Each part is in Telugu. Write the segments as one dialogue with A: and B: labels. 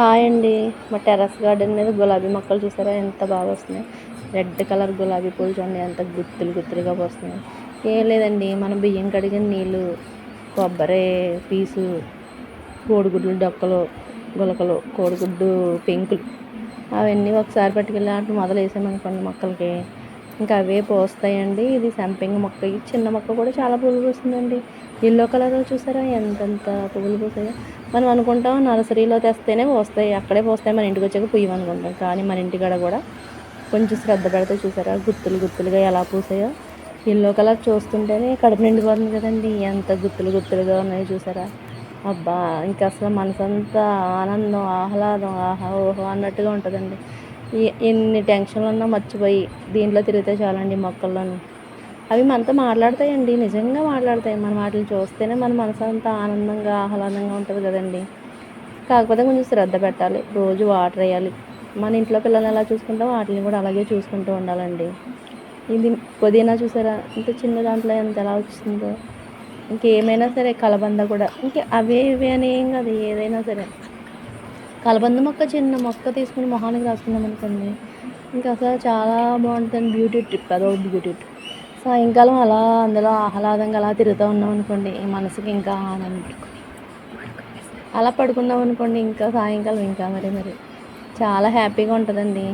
A: హాయ్ అండి. మా టెర్రస్ గార్డెన్ మీద గులాబీ మొక్కలు చూసారా ఎంత బాగా వస్తున్నాయి. రెడ్ కలర్ గులాబీ పూలు చూడండి ఎంత గుత్తులు గుత్తులుగా వస్తున్నాయి. ఏం లేదండి, మనం బియ్యం కడిగిన నీళ్ళు, కొబ్బరి పీసు, కోడిగుడ్లు డొక్కలు, గులకలు, కోడిగుడ్డు పెంకులు అవన్నీ ఒకసారి పట్టుకెళ్ళి అటు మొదలు వేసామనుకోండి మొక్కలకి, ఇంకా అవే పోస్తాయండి. ఇది సంపెంగ మొక్క, ఈ చిన్న మొక్క కూడా చాలా పువ్వులు పూస్తుందండి. ఎల్లో కలర్ చూసారా ఎంతెంత పువ్వులు పూసాయో. మనం అనుకుంటాం నర్సరీలో తెస్తేనే పోస్తాయి, అక్కడే పోస్తాయి, మన ఇంటికి వచ్చాక పుయ్యమనుకుంటాం. కానీ మన ఇంటికాడ కూడా కొంచెం శ్రద్ధ పెడితే చూసారా గుత్తులు గుత్తులుగా ఎలా పూసాయో. ఎల్లో కలర్ చూస్తుంటేనే కడుపు నిండిపోతుంది కదండి, ఎంత గుత్తులు గుత్తులుగా ఉన్నాయో చూసారా. అబ్బా, ఇంకా అసలు మనసంతా ఆనందం, ఆహ్లాదం, ఆహా ఓహో అన్నట్టుగా ఉంటుందండి. ఎన్ని టెన్షన్లు ఉన్నా మర్చిపోయి దీంట్లో తిరిగితే చాలండి మొక్కల్లోని. అవి మనతో మాట్లాడతాయండి, నిజంగా మాట్లాడతాయి. మన వాటిని చూస్తేనే మన మనసు అంతా ఆనందంగా ఆహ్లాదంగా ఉంటుంది కదండి. కాకపోతే కొంచెం శ్రద్ధ పెట్టాలి, రోజు వాటర్ వేయాలి. మన ఇంట్లో పిల్లల్ని ఎలా చూసుకుంటాం వాటిని కూడా అలాగే చూసుకుంటూ ఉండాలండి. ఇది పుదీనా చూసారా ఇంత చిన్న దాంట్లో ఎంత ఎలా వచ్చిందో. ఇంకేమైనా సరే కలబంద కూడా, ఇంకా అవే ఇవే అని ఏం కాదు, ఏదైనా సరే కలబంద మొక్క చిన్న మొక్క తీసుకుని మొహానికి రాసుకున్నాం అనుకోండి, ఇంకా అసలు చాలా బాగుంటుంది. బ్యూటీ ట్రిప్, అదో బ్యూటీ ట్రిప్. సాయంకాలం అలా అందులో ఆహ్లాదంగా అలా తిరుగుతూ ఉన్నాం అనుకోండి, మనసుకి ఇంకా ఆనందం. అలా పడుకున్నాం అనుకోండి ఇంకా సాయంకాలం ఇంకా మరి చాలా హ్యాపీగా ఉంటుందండి.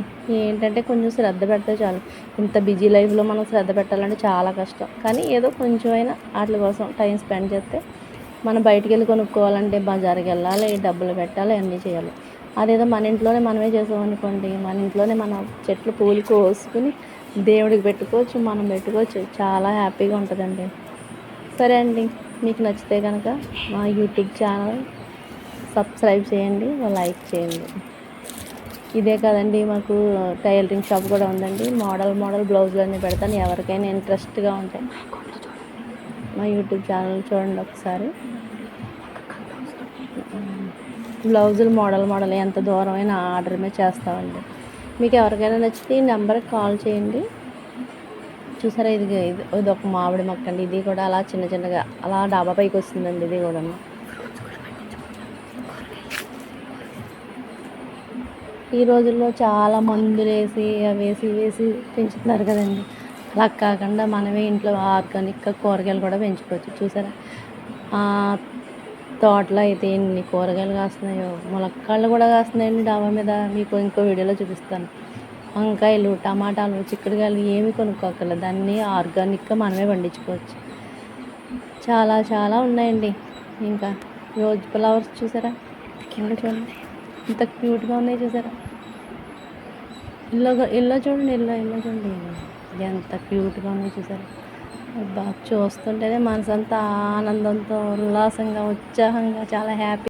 A: ఏంటంటే కొంచెం శ్రద్ధ పెడితే చాలు. ఇంత బిజీ లైఫ్లో మనం శ్రద్ధ పెట్టాలంటే చాలా కష్టం, కానీ ఏదో కొంచెమైనా వాటి కోసం టైం స్పెండ్ చేస్తే, మనం బయటికి వెళ్ళి కొనుక్కోవాలంటే బజార్కి వెళ్ళాలి, డబ్బులు పెట్టాలి, అన్నీ చేయాలి. అదేదో మన ఇంట్లోనే మనమే చేసామనుకోండి, మన ఇంట్లోనే మన చెట్లు పూలు కోసుకుని దేవుడికి పెట్టుకోవచ్చు, మనం పెట్టుకోవచ్చు, చాలా హ్యాపీగా ఉంటుందండి. సరే అండి, మీకు నచ్చితే కనుక మా యూట్యూబ్ ఛానల్ సబ్స్క్రైబ్ చేయండి, లైక్ చేయండి. ఇదే కదండి, మాకు టైలరింగ్ షాప్ కూడా ఉందండి. మోడల్ బ్లౌజులు అన్నీ పెడతాను, ఎవరికైనా ఇంట్రెస్ట్గా ఉంటాయి మా యూట్యూబ్ ఛానల్ చూడండి ఒకసారి. బ్లౌజులు మోడల్ ఎంత దూరమైనా ఆర్డర్ మీద చేస్తామండి. మీకు ఎవరికైనా నచ్చితే ఈ నెంబర్కి కాల్ చేయండి. చూసారా, ఇది ఒక మామిడి మొక్క అండి. ఇది కూడా అలా చిన్నగా అలా డాబా పైకి వస్తుందండి. ఇది కూడా ఈ రోజుల్లో చాలా మందులు వేసి వేసి పెంచుతున్నారు కదండి. అలా కాకుండా మనమే ఇంట్లో ఆర్గానిక్గా కూరగాయలు కూడా పెంచుకోవచ్చు. చూసారా, తోటలో అయితే ఎన్ని కూరగాయలు కాస్తున్నాయో, ములక్కాళ్ళు కూడా కాస్తున్నాయండి డాబా మీద. మీకు ఇంకో వీడియోలో చూపిస్తాను. వంకాయలు, టమాటాలు, చిక్కుడుకాయలు ఏమి కొనుక్కోకర్లేదు, దాన్ని ఆర్గానిక్గా మనమే పండించుకోవచ్చు. చాలా ఉన్నాయండి. ఇంకా రోజ్ ఫ్లవర్స్ చూసారా, కింద చూడండి ఎంత క్యూట్గా ఉన్నాయి చూసారా. ఇల్లు చూడండి, ఇల్లు చూడండి ఎంత క్యూట్గా ఉన్నాయి చూసారా. బాగా చూస్తుంటేనే మనసంతా ఆనందంతో, ఉల్లాసంగా, ఉత్సాహంగా, చాలా హ్యాపీ.